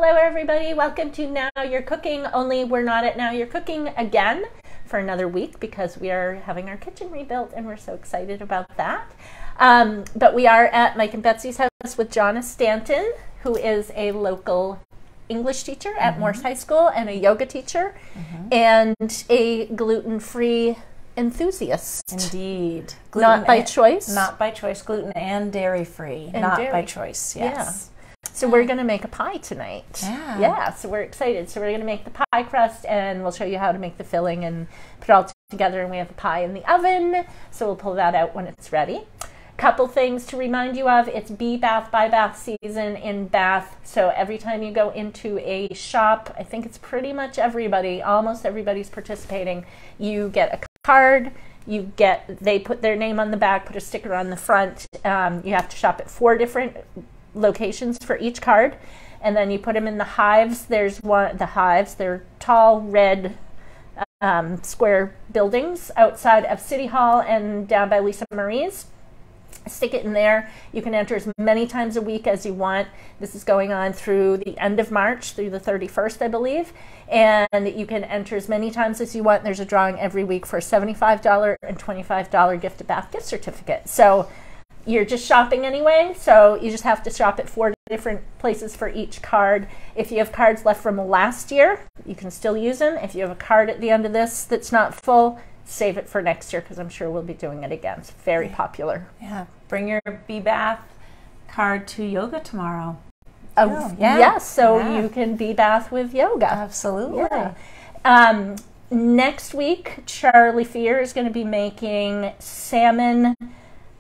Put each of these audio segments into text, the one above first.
Hello everybody, welcome to Now You're Cooking, only we're not at Now You're Cooking again for another week because we are having our kitchen rebuilt and we're so excited about that. But we are at Mike and Betsy's house with Johnna Stanton, who is a local English teacher at Morse High School and a yoga teacher and a gluten-free enthusiast. Indeed. Not by choice? Not by choice. Gluten and dairy-free. Not by choice, yes. Yeah. So we're going to make a pie tonight. Yeah, so we're excited. So we're going to make the pie crust and we'll show you how to make the filling and put it all together, and we have the pie in the oven. So we'll pull that out when it's ready. Couple things to remind you of. It's Be Bath by Bath season in Bath. So every time you go into a shop, I think it's pretty much everybody, almost everybody's participating, you get a card. They put their name on the back, put a sticker on the front. You have to shop at 4 different locations for each card, and then you put them in the hives. They're tall red square buildings outside of City Hall and down by Lisa Marie's. Stick it in there. You can enter as many times a week as you want. This is going on through the end of March, through the 31st, I believe. And you can enter as many times as you want. There's a drawing every week for a $75 and $25 gift to Bath gift certificate. So you're just shopping anyway, so you just have to shop at 4 different places for each card. If you have cards left from last year, you can still use them. If you have a card at the end of this that's not full, save it for next year because I'm sure we'll be doing it again. It's very popular. Yeah, bring your Be Bath card to yoga tomorrow. Oh, yes, so you can Be Bath with yoga. Absolutely. Yeah. Next week, Charlie Fear is going to be making salmon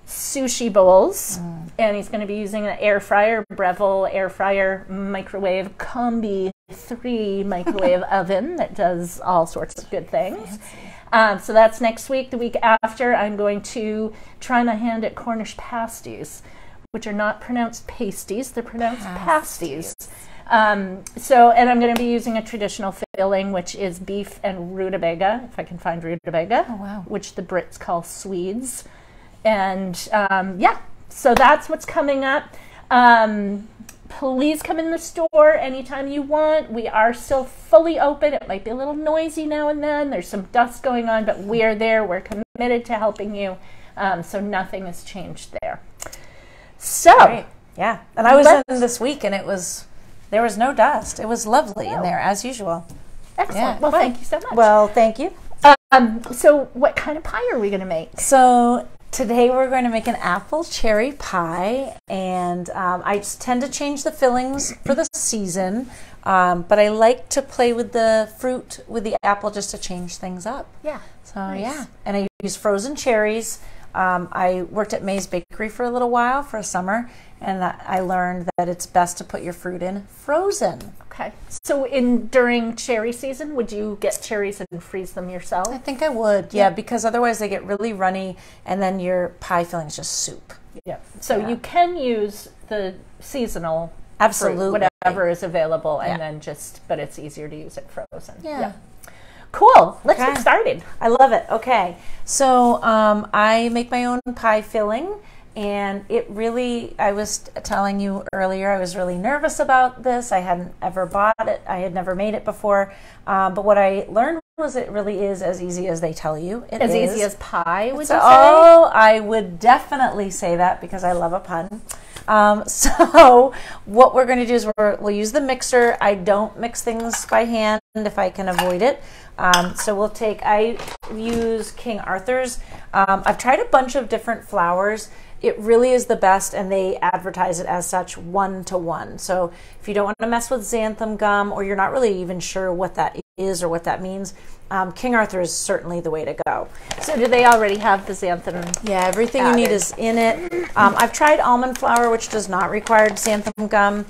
sushi bowls, and he's going to be using an air fryer, Breville air fryer microwave combi 3 microwave oven that does all sorts of good things. So that's next week. The week after, I'm going to try my hand at Cornish pasties, which are not pronounced pasties, they're pronounced pasties. And I'm going to be using a traditional filling, which is beef and rutabaga, if I can find rutabaga, which the Brits call Swedes. And so that's what's coming up. Please come in the store anytime you want. We are still fully open. It might be a little noisy now and then. There's some dust going on, but we're there. We're committed to helping you. So nothing has changed there. So, yeah. And I was in this week, and there was no dust. It was lovely in there, as usual. Excellent. Yeah. Well, thank you so much. Well, thank you. So what kind of pie are we going to make? So today we're going to make an apple cherry pie, and I just tend to change the fillings for the season, but I like to play with the fruit, with the apple, just to change things up. Yeah. So and I use frozen cherries. I worked at May's Bakery for a little while for a summer, and I learned that it's best to put your fruit in frozen. Okay. So during cherry season, would you get cherries and freeze them yourself? I think I would, because otherwise they get really runny, and then your pie filling is just soup. Yeah. So you can use the seasonal fruit, whatever is available, and then but it's easier to use it frozen. Yeah. Cool. Let's get started. I love it. Okay. So I make my own pie filling, and I was telling you earlier, I was really nervous about this. I hadn't ever bought it. I had never made it before. But what I learned was it really is as easy as they tell you. It is. As easy as pie, would you say? Oh, I would definitely say that because I love a pun. So what we're going to do is we'll use the mixer. I don't mix things by hand if I can avoid it. So I use King Arthur's. I've tried a bunch of different flours. It really is the best, and they advertise it as such 1-to-1. So if you don't want to mess with xanthan gum, or you're not really even sure what that is or what that means, King Arthur is certainly the way to go. So do they already have the xanthan? Yeah, everything you need is in it. I've tried almond flour, which does not require xanthan gum,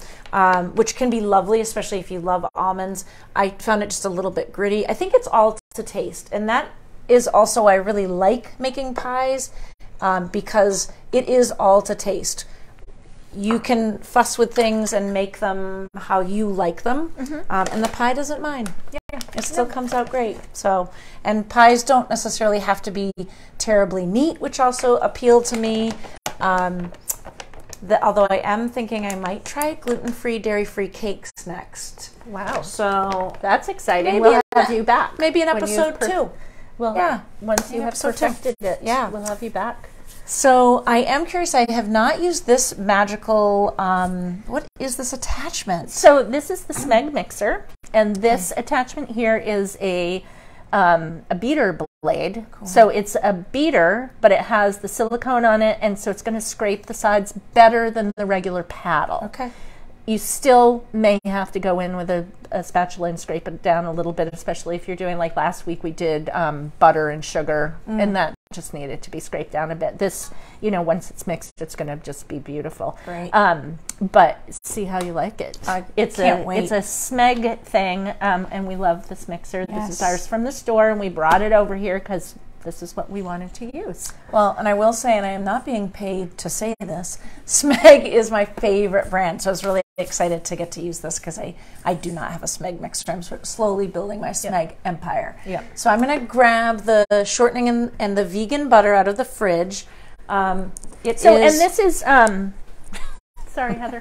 which can be lovely, especially if you love almonds. I found it just a little bit gritty. I think it's all to taste, and that is also why I really like making pies, because it is all to taste. You can fuss with things and make them how you like them, and the pie doesn't mind. It still comes out great. So, and pies don't necessarily have to be terribly neat, which also appealed to me. although I am thinking I might try gluten-free, dairy-free cakes next. Wow. So that's exciting. Maybe We'll have you back. Maybe an episode 2. Well, once you have perfected it, we'll have you back. So I am curious. I have not used this magical, what is this attachment? So this is the Smeg mixer, and this attachment here is a beater blade. Cool. So it's a beater, but it has the silicone on it, and so it's going to scrape the sides better than the regular paddle. Okay. You still may have to go in with a spatula and scrape it down a little bit, especially if you're doing, like last week we did butter and sugar, and that just needed to be scraped down a bit. This, once it's mixed, it's going to just be beautiful. Great. But see how you like it. It's a Smeg thing, and we love this mixer. Yes. This is ours from the store, and we brought it over here because this is what we wanted to use. Well, and I will say, and I am not being paid to say this, Smeg is my favorite brand, so I was really excited to get to use this because I do not have a Smeg mixer. I'm sort of slowly building my Smeg empire. Yeah. So I'm going to grab the shortening and the vegan butter out of the fridge. And this is, sorry, Heather.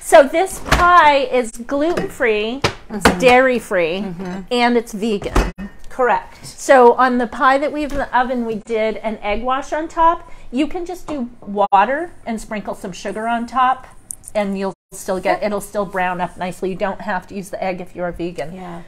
So this pie is gluten-free, it's dairy-free, and it's vegan. Correct. So on the pie that we have in the oven, we did an egg wash on top. You can just do water and sprinkle some sugar on top, and you'll still get, it'll still brown up nicely. You don't have to use the egg if you're a vegan. Yeah.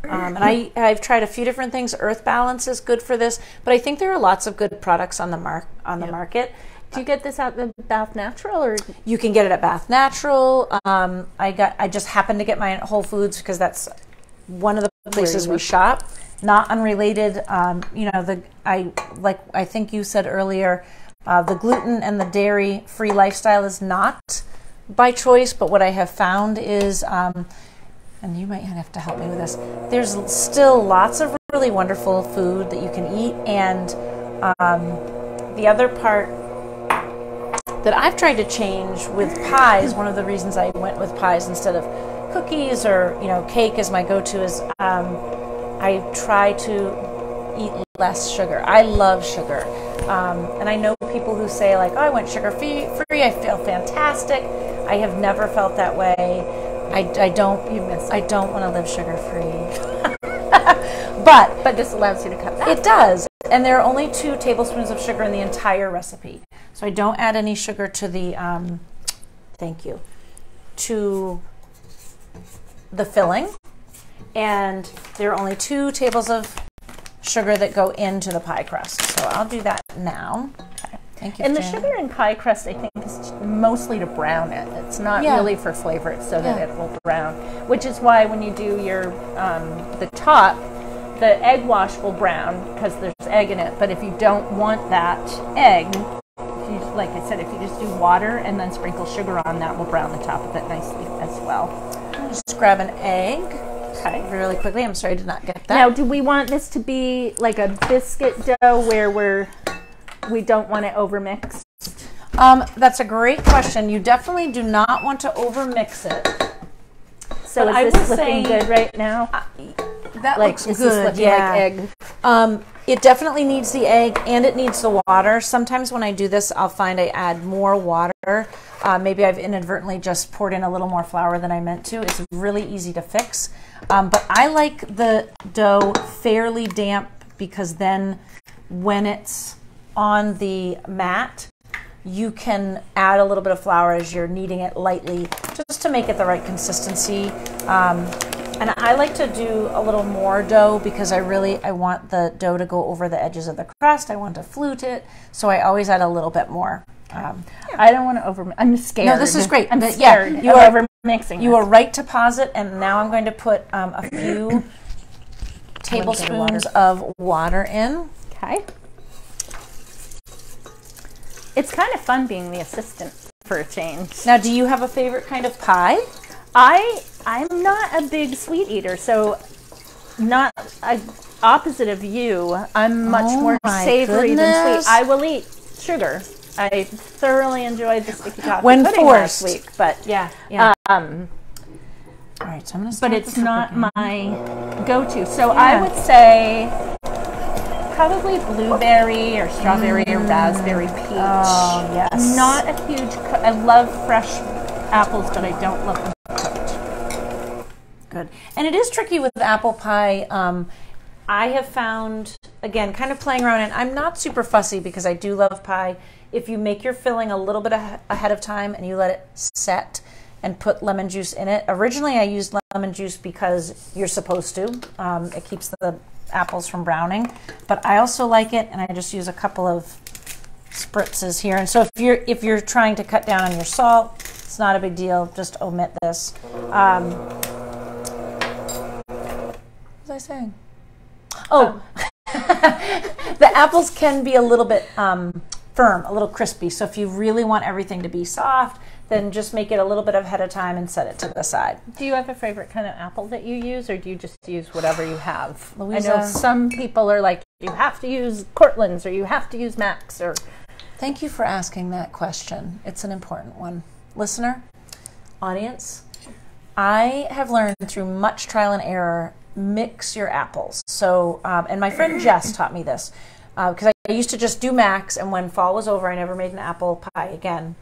And I've tried a few different things. Earth Balance is good for this, but I think there are lots of good products on the market. Do you get this at the Bath Natural, or you can get it at Bath Natural? I just happened to get mine at Whole Foods because that's one of the places we shop. Not unrelated, I think you said earlier, the gluten and the dairy-free lifestyle is not by choice, but what I have found is, and you might have to help me with this, there's still lots of really wonderful food that you can eat, and the other part that I've tried to change with pies, one of the reasons I went with pies instead of cookies or cake as my go-to is I try to eat less sugar. I love sugar. And I know people who say like, oh, I went sugar-free, I feel fantastic. I have never felt that way. I don't want to live sugar-free. but this allows you to cut that. It does. And there are only 2 tablespoons of sugar in the entire recipe. So I don't add any sugar to the, to the filling. And there are only 2 tables of sugar that go into the pie crust. So I'll do that now. Okay. Thank you. And the sugar in pie crust, I think, is mostly to brown it. It's not really for flavor. It's so that it will brown. Which is why when you do your the top, the egg wash will brown because there's egg in it. But if you don't want that egg, like I said, if you just do water and then sprinkle sugar on, that will brown the top of it nicely as well. I'll just grab an egg. Okay. Really quickly. I'm sorry I did not get that. Now, do we want this to be like a biscuit dough where we don't want it overmixed? That's a great question. You definitely do not want to overmix it. So is this looking good right now? That looks good. Is this looking like egg? It definitely needs the egg and it needs the water. Sometimes when I do this, I'll find I add more water. Maybe I've inadvertently just poured in a little more flour than I meant to. It's really easy to fix. But I like the dough fairly damp because then when it's on the mat, you can add a little bit of flour as you're kneading it lightly just to make it the right consistency. And I like to do a little more dough because I want the dough to go over the edges of the crust. I want to flute it, so I always add a little bit more. I don't want to I'm scared. No, this is great. I'm scared you of are over-mixing. You are right to pause it, and now I'm going to put a few tablespoons of water in. Okay. It's kind of fun being the assistant for a change. Now, do you have a favorite kind of pie? I'm not a big sweet eater, so opposite of you. I'm much more savory than sweet. I will eat sugar. I thoroughly enjoyed the sticky toffee pudding last week, but yeah. All right, so I'm gonna start. But it's not my go-to. So I would say Probably blueberry or strawberry or raspberry peach. Oh, yes. Not a huge, I love fresh apples, but I don't love them cooked. Good. And it is tricky with apple pie. I have found, again, kind of playing around, and I'm not super fussy because I do love pie. If you make your filling a little bit ahead of time and you let it set and put lemon juice in it. Originally, I used lemon juice because you're supposed to. It keeps the apples from browning. But I also like it, and I just use a couple of spritzes here. And so if you're trying to cut down on your salt, it's not a big deal. Just omit this. What was I saying? Oh, the apples can be a little bit firm, a little crispy. So if you really want everything to be soft, then just make it a little bit ahead of time and set it to the side. Do you have a favorite kind of apple that you use, or do you just use whatever you have? Louisa, I know some people are like, you have to use Cortland's or you have to use Max. Or Thank you for asking that question. It's an important one. Listener, audience, I have learned through much trial and error, mix your apples. So, and my friend Jess taught me this because I used to just do Max, and when fall was over, I never made an apple pie again.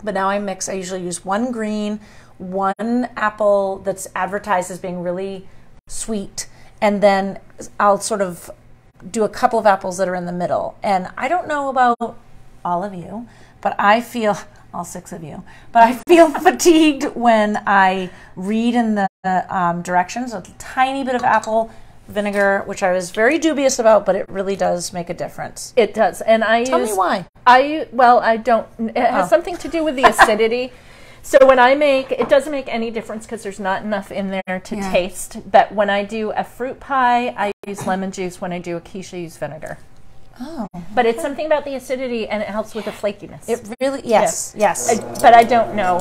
But now I mix. I usually use one green, one apple that's advertised as being really sweet, and then I'll sort of do a couple of apples that are in the middle. And I don't know about all of you, but I feel, all 6 of you, but I feel fatigued when I read in the directions a tiny bit of apple vinegar, which I was very dubious about, but it really does make a difference. it does. And Tell me why. I don't, it has something to do with the acidity. So when I make, it doesn't make any difference because there's not enough in there to taste. But when I do a fruit pie, I use lemon juice. When I do a quiche, I use vinegar. Oh. But it's something about the acidity, and it helps with the flakiness. It really, yes. But I don't know.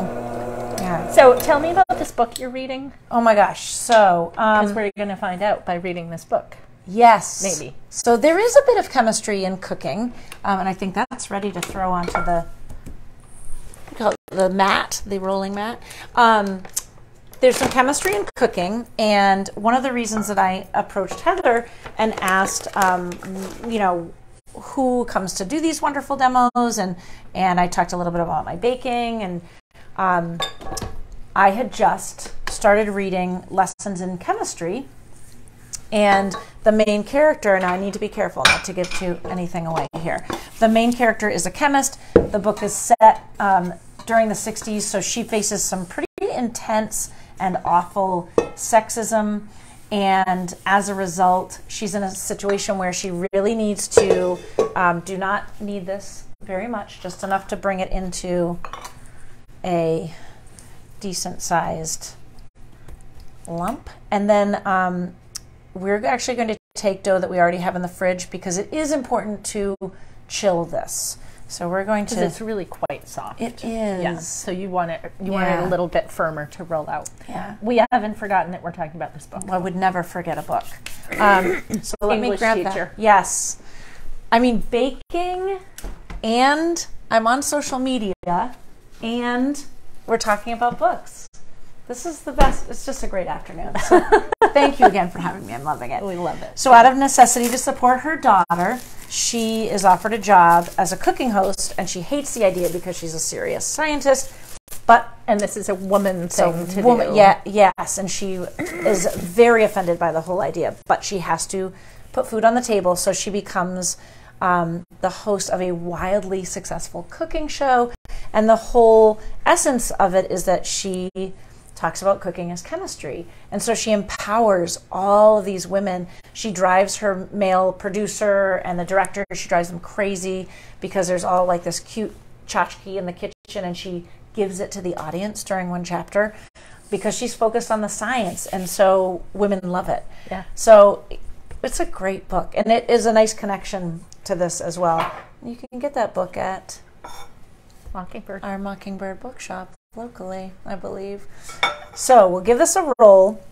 Yeah. So tell me about this book you're reading. Oh my gosh. So, Because we're going to find out by reading this book. yes. Maybe. So there is a bit of chemistry in cooking, and I think that's ready to throw onto the mat, the rolling mat. There's some chemistry in cooking, and one of the reasons that I approached Heather and asked, who comes to do these wonderful demos, and I talked a little bit about my baking, and I had just started reading Lessons in Chemistry, and the main character, and I need to be careful not to give anything away here. The main character is a chemist. The book is set during the 60s, so she faces some pretty intense and awful sexism, and as a result, she's in a situation where she really needs to, do not need this very much, just enough to bring it into a decent-sized lump. And then we're actually going to take dough that we already have in the fridge because it is important to chill this. So we're going to. Because it's really quite soft. It is. Yeah. So you want it a little bit firmer to roll out. Yeah. We haven't forgotten that we're talking about this book. I would never forget a book. So let me English grab teacher. that. Yes. I mean, baking, and I'm on social media, and we're talking about books. This is the best. It's just a great afternoon. So thank you again for having me. I'm loving it. We love it. So out of necessity to support her daughter, she is offered a job as a cooking host, and she hates the idea because she's a serious scientist. And this is a woman thing to do. Yes, and she is very offended by the whole idea. But she has to put food on the table, so she becomes the host of a wildly successful cooking show. And the whole essence of it is that she talks about cooking as chemistry. And so she empowers all of these women. She drives her male producer and the director, she drives them crazy because there's all like this cute tchotchke in the kitchen, and she gives it to the audience during one chapter because she's focused on the science, and so women love it. Yeah. So it's a great book, and it is a nice connection to this as well. You can get that book at Mockingbird. our Mockingbird bookshop locally, I believe. So we'll give this a roll,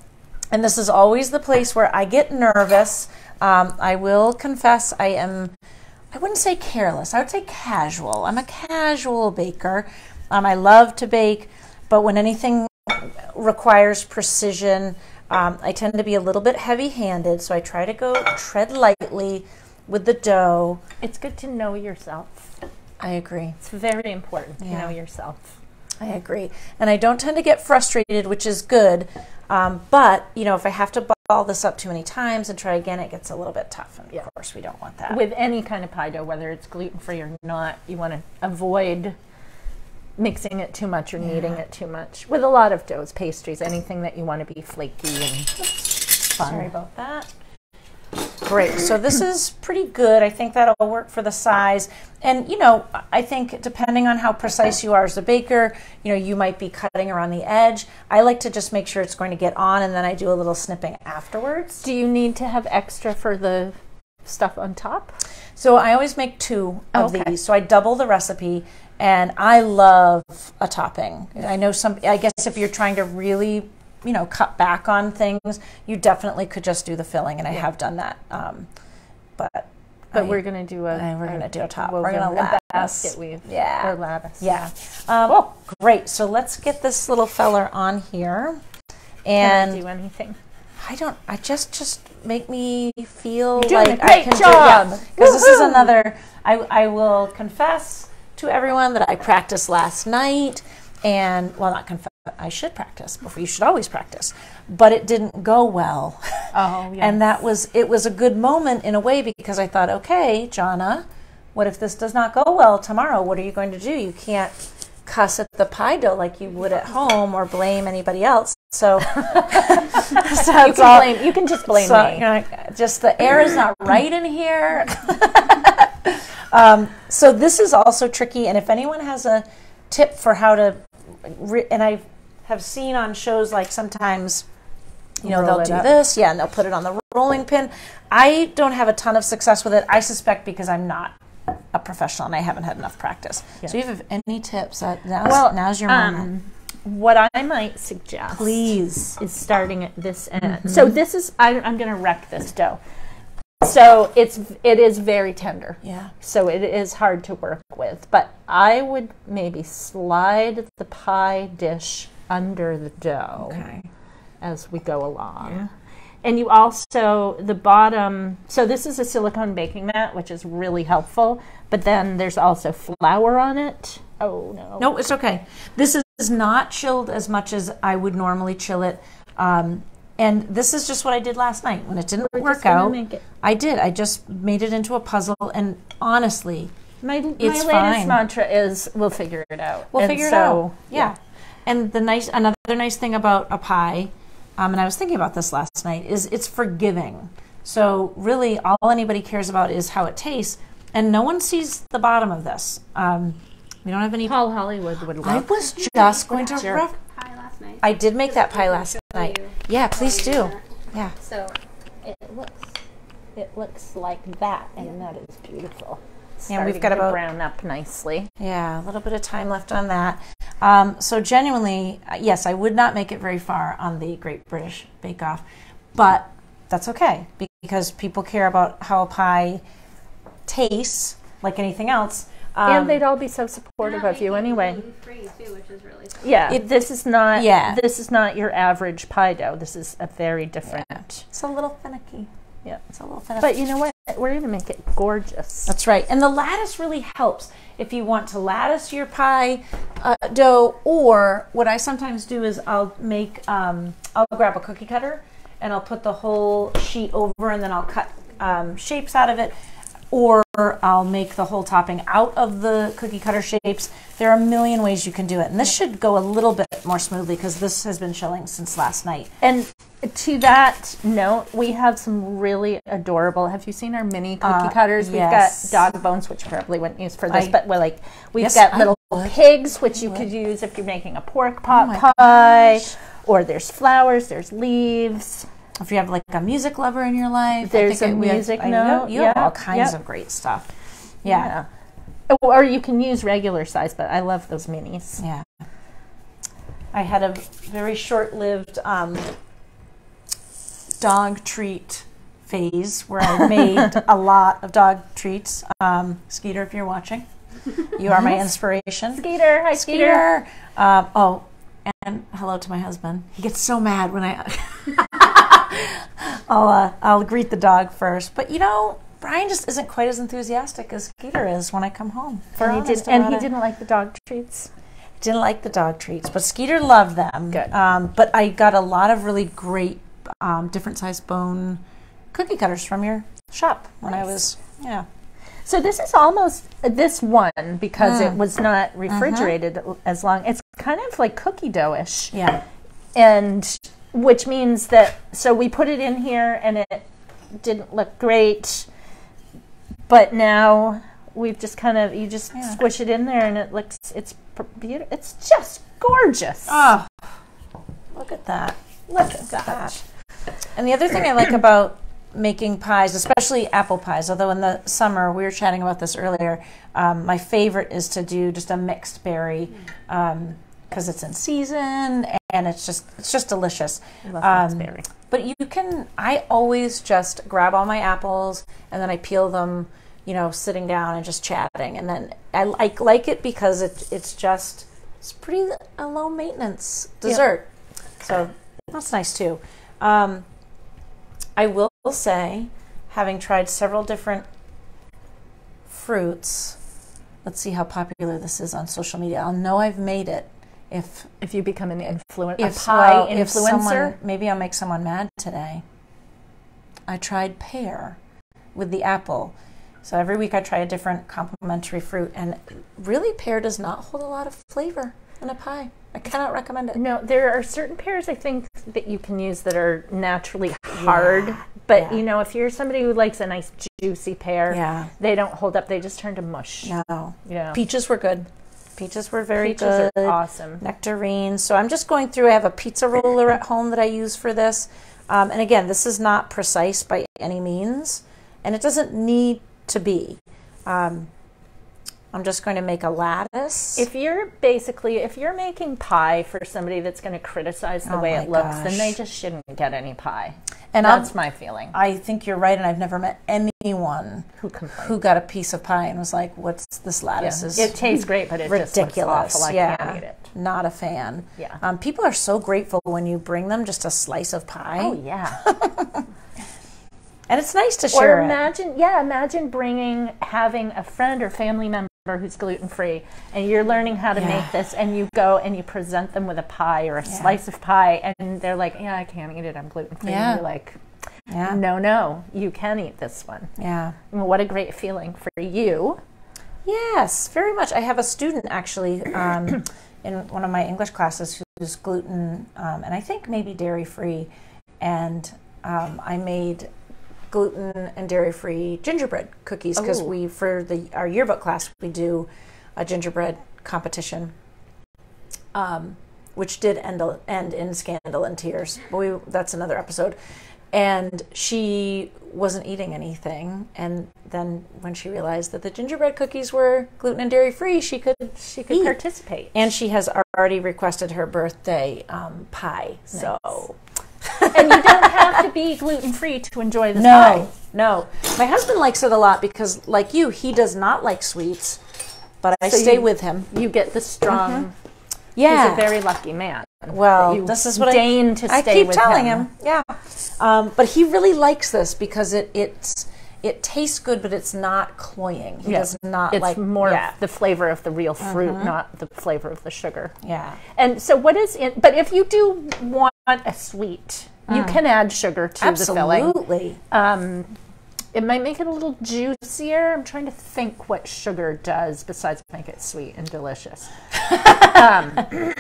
and this is always the place where I get nervous. I will confess I wouldn't say careless, I would say casual. I'm a casual baker. I love to bake, but when anything requires precision, I tend to be a little bit heavy-handed, so I try to tread lightly, with the dough. It's good to know yourself. I agree. It's very important to know yourself. I agree. And I don't tend to get frustrated, which is good. But, you know, if I have to ball this up too many times and try again, it gets a little bit tough. And of course, we don't want that. With any kind of pie dough, whether it's gluten-free or not, you want to avoid mixing it too much or kneading it too much. With a lot of doughs, pastries, anything that you want to be flaky and fun. Sorry about that. Great. So this is pretty good. I think that'll work for the size. And, you know, I think depending on how precise you are as a baker, you know, you might be cutting around the edge. I like to just make sure it's going to get on, and then I do a little snipping afterwards. Do you need to have extra for the stuff on top? So I always make 2 of these. So I double the recipe, and I love a topping. I know I guess if you're trying to really, you know, cut back on things, you definitely could just do the filling, and I have done that. But we're gonna do a top. We're gonna lattice. Basket weave. Yeah. Or lattice. Yeah. Great. So let's get this little feller on here. And can I do anything? I just make me feel You're doing like a great I can job. Because this is another. I will confess to everyone that I practiced last night, and well, not confess. I should practice before. You should always practice, but it didn't go well. Oh, yeah. And it was a good moment in a way, because I thought, okay, Johnna, what if this does not go well tomorrow? What are you going to do? You can't cuss at the pie dough like you would at home or blame anybody else. So, you can just blame me. You know, just the air is not right in here. So this is also tricky. And if anyone has a tip for how to, and I have seen on shows like sometimes, you know, they'll do this, and they'll put it on the rolling pin. I don't have a ton of success with it. I suspect because I'm not a professional and I haven't had enough practice. Yeah. So if you have any tips, now's your moment. What I might suggest, please, is starting at this end. So this is, I'm going to wreck this dough. So it is very tender. Yeah. So it is hard to work with. But I would maybe slide the pie dish under the dough as we go along. Yeah. And you also, the bottom, so this is a silicone baking mat, which is really helpful. But then there's also flour on it. Oh, no. No, it's okay. This is not chilled as much as I would normally chill it. And this is just what I did last night. When it didn't work out, I did. I just made it into a puzzle. And honestly, my latest mantra is, we'll figure it out. We'll figure it out. Yeah. And another nice thing about a pie, and I was thinking about this last night, is it's forgiving. So really, all anybody cares about is how it tastes. And no one sees the bottom of this. We don't have any. Paul Hollywood would love. I was just going to. Pie last night. I did make that pie last night. Yeah, please do. Yeah. So it looks like that, and that is beautiful. And we've got about brown up nicely. Yeah, a little bit of time left on that. So genuinely, yes, I would not make it very far on the Great British Bake Off, but that's okay because people care about how a pie tastes, like anything else. And they'd all be so supportive of you anyway. Gluten-free too, which is really fun. Yeah, this is not. Yeah. This is not your average pie dough. This is a very different. Yeah. It's a little finicky. Yeah, it's a little finicky. But you know what? We're going to make it gorgeous. That's right. And the lattice really helps if you want to lattice your pie dough. Or what I sometimes do is I'll grab a cookie cutter and I'll put the whole sheet over, and then I'll cut shapes out of it. Or I'll make the whole topping out of the cookie cutter shapes. There are a million ways you can do it. And this should go a little bit more smoothly because this has been chilling since last night. And to that note, we have some really adorable, have you seen our mini cookie cutters? Yes. We've got dog bones, which you probably wouldn't use for this, but we've got little pigs, which you could use if you're making a pork pot pie. Or there's flowers, there's leaves. If you have like a music lover in your life, there's a music note. You have all kinds of great stuff. Yeah. Or you can use regular size, but I love those minis. Yeah. I had a very short-lived dog treat phase where I made a lot of dog treats. Skeeter, if you're watching, you are my inspiration. Skeeter, hi Skeeter. And hello to my husband. He gets so mad when I'll greet the dog first. But you know, Brian just isn't quite as enthusiastic as Skeeter is when I come home. And he didn't like the dog treats? Didn't like the dog treats, but Skeeter loved them. Good. But I got a lot of really great different size bone cookie cutters from your shop when I was, So this is almost this one because it was not refrigerated as long. It's kind of like cookie dough-ish. Yeah. And which means that, so we put it in here and it didn't look great, but now we've just kind of, you just squish it in there and it looks, it's beautiful. It's just gorgeous. Oh, look at that. Look at that. And the other thing I like about making pies, especially apple pies, although in the summer, we were chatting about this earlier, my favorite is to do just a mixed berry because it's in season and it's just delicious. I love mixed berry. But I always just grab all my apples and then I peel them, sitting down and just chatting. And then I like it because it's pretty a low maintenance dessert. Yeah. So that's nice too. I will say, having tried several different fruits, let's see how popular this is on social media. I'll know I've made it if you become an influencer. Maybe I'll make someone mad today. I tried pear with the apple. So every week I try a different complementary fruit, and really pear does not hold a lot of flavor in a pie. I cannot recommend it. No, there are certain pears I think that you can use that are naturally hard. But, if you're somebody who likes a nice juicy pear, they don't hold up. They just turn to mush. No. Yeah. Peaches were good. Peaches were very good. Peaches are awesome. Nectarines. So I'm just going through. I have a pizza roller at home that I use for this. And again, this is not precise by any means. And it doesn't need to be. I'm just going to make a lattice. If you're making pie for somebody that's going to criticize the way it looks, then they just shouldn't get any pie. And that's my feeling. I think you're right, and I've never met anyone who got a piece of pie and was like, "What's this lattice?" It tastes great, but it's ridiculous. Just looks awful. I can't eat it. Not a fan. Yeah. People are so grateful when you bring them just a slice of pie. Oh yeah. And it's nice to share. Or imagine having a friend or family member who's gluten-free, and you're learning how to make this, and you go and you present them with a pie or a slice of pie, and they're like, I can't eat it, I'm gluten-free. And you're like, no, you can eat this one. Yeah. And what a great feeling for you. Yes, very much. I have a student actually in one of my English classes who's gluten, and I think maybe dairy-free, and I made gluten and dairy-free gingerbread cookies because for our yearbook class we do a gingerbread competition, which did end in scandal and tears. But that's another episode. And she wasn't eating anything, and then when she realized that the gingerbread cookies were gluten and dairy-free, she could participate. And she has already requested her birthday pie. Nice. So. And you don't have to be gluten-free to enjoy this pie. No. My husband likes it a lot because, like you, he does not like sweets, but I stay with him. You get the strong. Yeah. He's a very lucky man. Well, this is what I keep telling him. Yeah. But he really likes this because it tastes good, but it's not cloying. He does not it's more the flavor of the real fruit, not the flavor of the sugar. Yeah. And so what is it? But if you do want a sweet, you can add sugar to the filling. Absolutely. It might make it a little juicier. I'm trying to think what sugar does besides make it sweet and delicious. I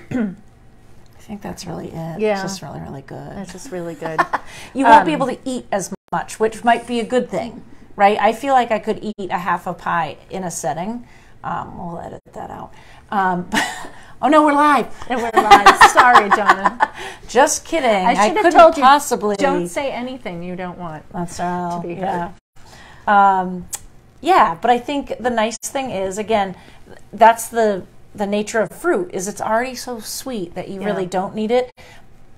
think that's really it. Yeah. It's just really, really good. It's just really good. You won't be able to eat as much, which might be a good thing, right? I feel like I could eat a half a pie in a setting. We'll edit that out. Oh no, we're live. We're live. Sorry, Johnna. Just kidding. I should have told you. Possibly. Don't say anything you don't want. That's to be heard. But I think the nice thing is, again, that's the nature of fruit, is it's already so sweet that you really don't need it.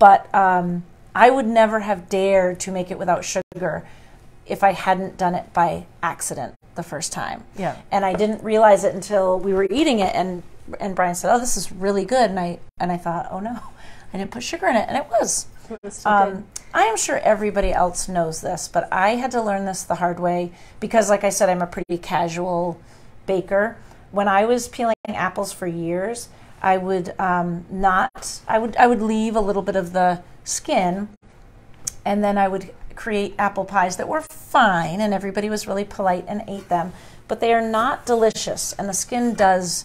But I would never have dared to make it without sugar if I hadn't done it by accident the first time. Yeah. And I didn't realize it until we were eating it, and Brian said, "Oh, this is really good." And I thought, "Oh no, I didn't put sugar in it," and it was. It was so good. I am sure everybody else knows this, but I had to learn this the hard way because, like I said, I'm a pretty casual baker. When I was peeling apples for years, I would I would leave a little bit of the skin, and then I would create apple pies that were fine, and everybody was really polite and ate them, but they are not delicious, and the skin does,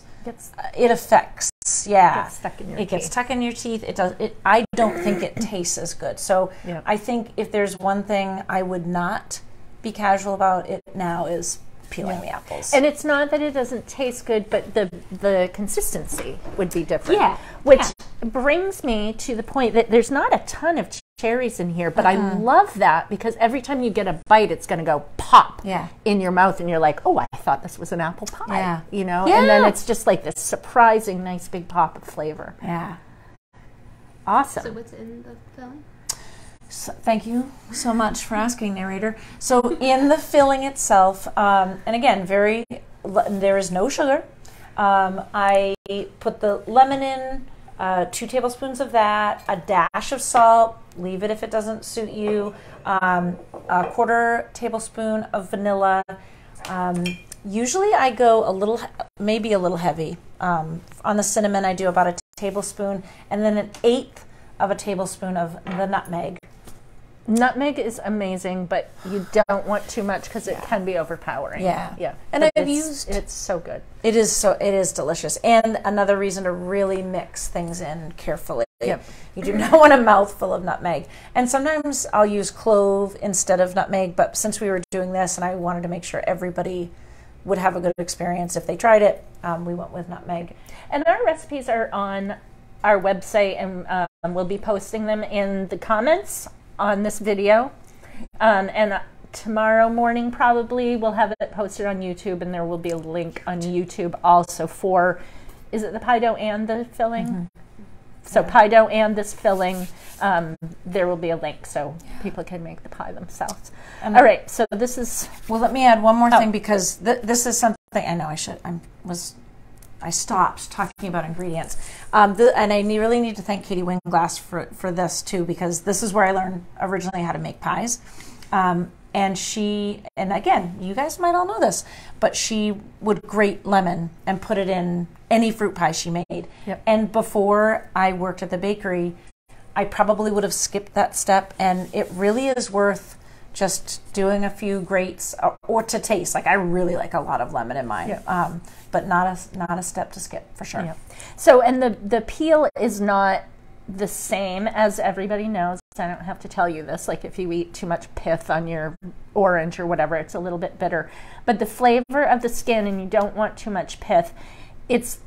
it affects, gets stuck in your teeth. It gets stuck in your teeth. It does. I don't think it tastes as good. So I think if there's one thing I would not be casual about it now is peeling the apples. And it's not that it doesn't taste good, but the consistency would be different. Which brings me to the point that there's not a ton of cherries in here, but I love that because every time you get a bite, it's going to go pop in your mouth, and you're like, oh, I thought this was an apple pie, you know? And then it's just like this surprising, nice big pop of flavor. Yeah. Awesome. So what's in the filling? So, thank you so much for asking, narrator. So in the filling itself, and again, there is no sugar. I put the lemon in, 2 tablespoons of that, a dash of salt, leave it if it doesn't suit you, a 1/4 tablespoon of vanilla. Usually I go maybe a little heavy. On the cinnamon, I do about a tablespoon, and then 1/8 of a tablespoon of the nutmeg. Nutmeg is amazing, but you don't want too much because it can be overpowering. Yeah. And it's so good. It is delicious. And another reason to really mix things in carefully. You do not want a mouthful of nutmeg. And sometimes I'll use clove instead of nutmeg, but since we were doing this and I wanted to make sure everybody would have a good experience if they tried it, we went with nutmeg. And our recipes are on our website, and we'll be posting them in the comments on this video, and tomorrow morning probably we'll have it posted on YouTube, and there will be a link on YouTube also for, is it the pie dough and the filling? So pie dough and this filling, there will be a link so people can make the pie themselves. All right, so this is... Well, let me add one more thing because this is something I know I stopped talking about ingredients. And I really need to thank Katie Winglass for this too, because this is where I learned originally how to make pies. And again, you guys might all know this, but she would grate lemon and put it in any fruit pie she made. And before I worked at the bakery, I probably would have skipped that step, and it really is worth just doing a few grates or to taste. Like I really like a lot of lemon in mine, but not a step to skip for sure. So, and the peel is not the same, as everybody knows. I don't have to tell you this. Like if you eat too much pith on your orange or whatever, it's a little bit bitter. But the flavor of the skin, and you don't want too much pith, it's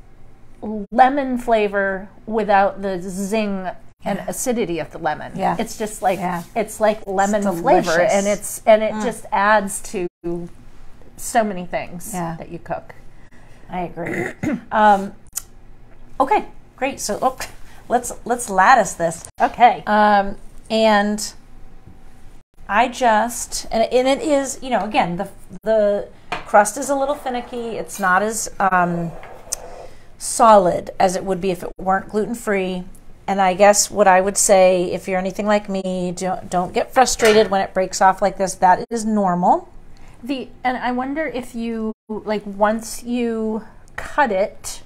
lemon flavor without the zing and acidity of the lemon. It's just like it's like lemon flavor, and it just adds to so many things that you cook. I agree. Okay, great. So let's lattice this. Okay. And I just and it is, you know, again, the crust is a little finicky. It's not as solid as it would be if it weren't gluten-free. And I guess what I would say, if you're anything like me, don't get frustrated when it breaks off like this. That is normal. And I wonder if you, like, once you cut it,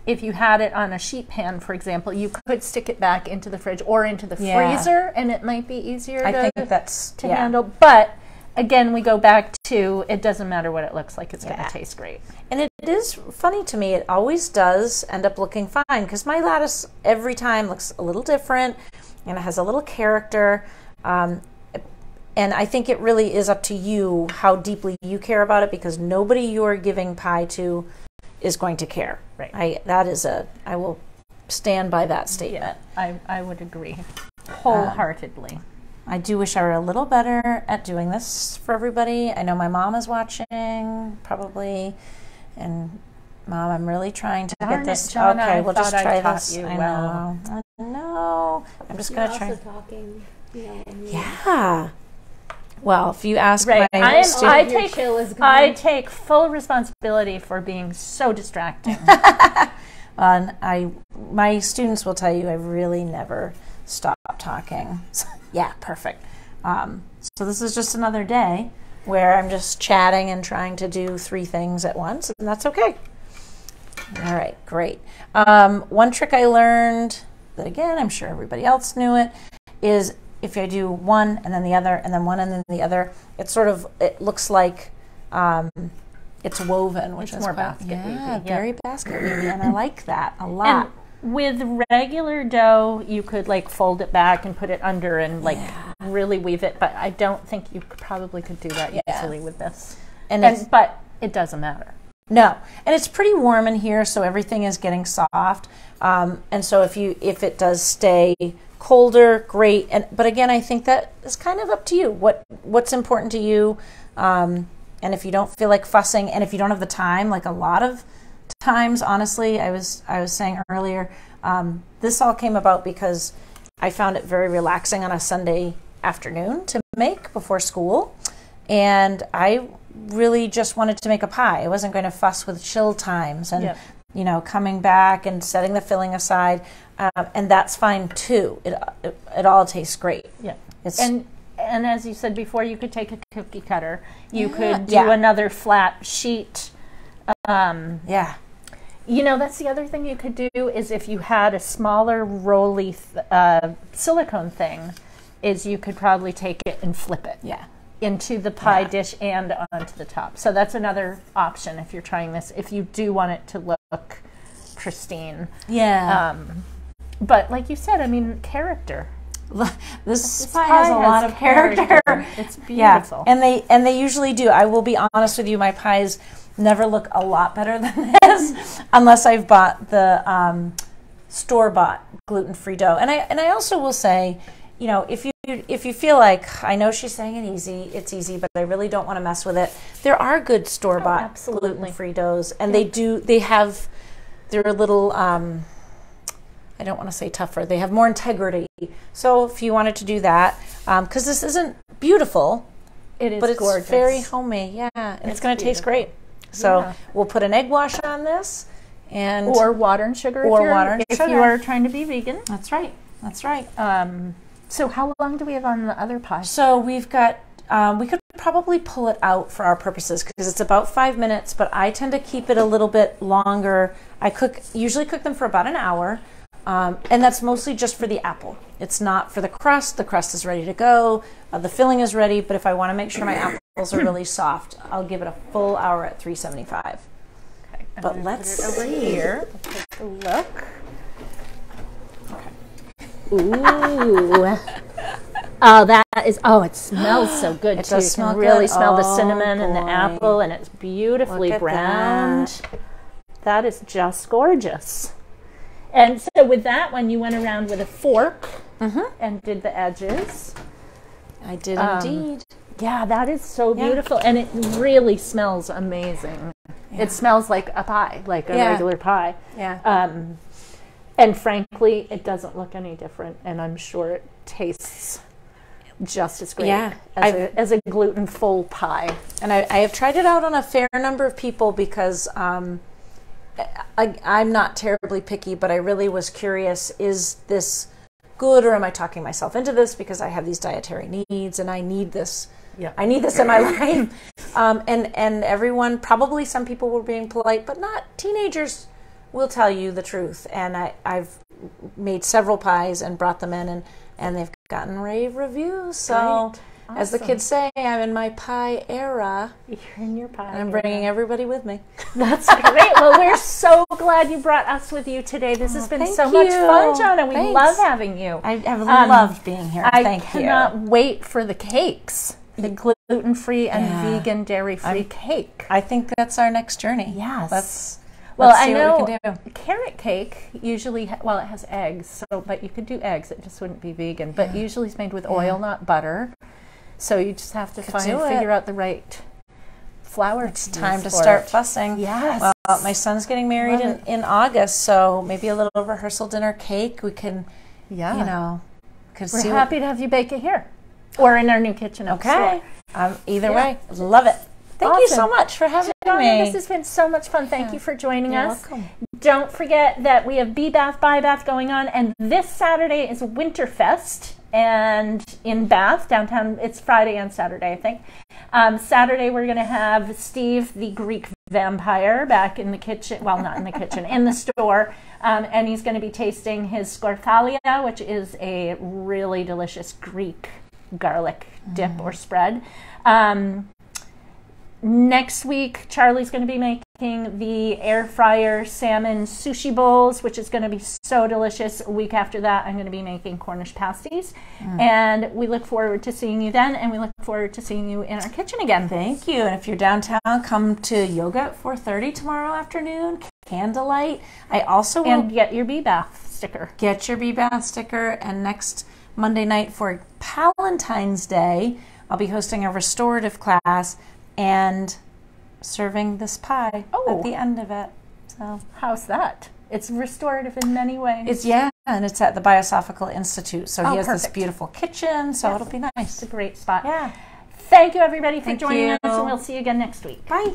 if you had it on a sheet pan, for example, you could stick it back into the fridge or into the freezer, and it might be easier to handle. But again, we go back to, it doesn't matter what it looks like, it's going to taste great. And it is funny to me, it always does end up looking fine, because my lattice every time looks a little different, and it has a little character. And I think it really is up to you how deeply you care about it, because nobody you're giving pie to is going to care. Right. I will stand by that statement. I would agree wholeheartedly. I do wish I were a little better at doing this for everybody. I know my mom is watching, probably, and Mom, I'm really trying to get this. Johnna, okay, we'll just try this. I know. I know. I'm just going to try. Also talking, Yeah. Well, if you ask my students, I take full responsibility for being so distracting. My students will tell you I really never stop talking. Yeah, perfect. So this is just another day where I'm just chatting and trying to do 3 things at once, and that's okay. All right, great. One trick I learned that, again, I'm sure everybody else knew it, is if I do one and then the other and then one and then the other, it looks like it's woven, which is more quite, basket weavy. Yeah, very basket weavy, and I like that a lot. And with regular dough, you could like fold it back and put it under and like really weave it, but I don't think you probably could do that easily with this. But it doesn't matter. No, and it's pretty warm in here, so everything is getting soft. And so if it does stay colder, great. But again, I think that is kind of up to you. What's important to you? And if you don't feel like fussing, and if you don't have the time, like a lot of times, honestly, I was saying earlier, this all came about because I found it very relaxing on a Sunday afternoon to make before school, and I really just wanted to make a pie. I wasn't going to fuss with chill times and coming back and setting the filling aside, and that's fine too. It all tastes great. Yeah, and as you said before, you could take a cookie cutter. You could do another flat sheet. That's the other thing you could do is if you had a smaller rolly silicone thing, is you could probably take it and flip it into the pie dish and onto the top. So that's another option if you're trying this, if you do want it to look pristine. Yeah. But like you said, I mean, character. This pie has a lot of character. It's beautiful. Yeah. And they usually do. I will be honest with you, my pies never look a lot better than this unless I've bought the store-bought gluten-free dough. And I also will say, if you feel like, I know she's saying it's easy, but I really don't want to mess with it. There are good store-bought gluten-free doughs, and they have their little I don't want to say tougher. They have more integrity. So if you wanted to do that, because this isn't beautiful, but it's gorgeous. Very homey, and it's going to taste great. So we'll put an egg wash on this, or water and sugar if you are trying to be vegan. That's right. That's right. So how long do we have on the other pie? So we've got. We could probably pull it out for our purposes because it's about 5 minutes, but I tend to keep it a little bit longer. I usually cook them for about an hour. And that's mostly just for the apple. It's not for the crust. The crust is ready to go. The filling is ready. But if I want to make sure my apples are really soft, I'll give it a full hour at 375. Okay. But let's put it over here. Let's take a look. Okay. Ooh. It smells so good too. Does smell you can really good. Smell the cinnamon and the apple, and it's beautifully browned. That is just gorgeous. And so with that one, you went around with a fork and did the edges. I did indeed. Yeah, that is so beautiful. And it really smells amazing. Yeah. It smells like a pie, like a regular pie. Yeah. And frankly, it doesn't look any different. And I'm sure it tastes just as great as a gluten-full pie. And I have tried it out on a fair number of people because I'm not terribly picky, but I really was curious, is this good, or am I talking myself into this because I have these dietary needs and I need this? Yeah. I need this in my life. And everyone, probably some people were being polite, but not teenagers will tell you the truth. And I've made several pies and brought them in, and they've gotten rave reviews. So as the kids say, I'm in my pie era. You're in your pie. And I'm bringing everybody with me. That's great. Well, we're so glad you brought us with you today. This has been so much fun, Johnna. We love having you. I have loved being here. I cannot wait for the cakes. The gluten-free and vegan dairy-free cake. I think that's our next journey. Yes. Let's see what we can do. Carrot cake usually, it has eggs, but you could do eggs. It just wouldn't be vegan. But usually it's made with oil, not butter. So you just have to figure out the right flour. It's time to start fussing. Yes. Well, my son's getting married in August, so maybe a little rehearsal dinner cake. We can, we're happy to have you bake it here or in our new kitchen. Okay. Either way, love it. Thank you so much for having me. This has been so much fun. Thank you for joining us. Welcome. Don't forget that we have Bee Bath, Buy Bath going on, and this Saturday is Winterfest, and in Bath, downtown. It's Friday and Saturday, I think. Saturday we're going to have Steve, the Greek vampire, back in the kitchen. Well, not in the kitchen, in the store, and he's going to be tasting his scorthalia, which is a really delicious Greek garlic dip or spread. Next week, Charlie's going to be making the air fryer salmon sushi bowls, which is going to be so delicious. A week after that, I'm going to be making Cornish pasties. And we look forward to seeing you then, and we look forward to seeing you in our kitchen again. Thank you. And if you're downtown, come to yoga at 4:30 tomorrow afternoon, candlelight. I also will... And get your Bee Bath sticker. Get your Bee Bath sticker. And next Monday night for Valentine's Day, I'll be hosting a restorative class and serving this pie at the end of it. So how's that? It's restorative in many ways. And it's at the Biosophical Institute. So he has perfect. this beautiful kitchen, so it'll be nice. It's a great spot. Yeah. Thank you, everybody, for joining you. us, and we'll see you again next week. Bye.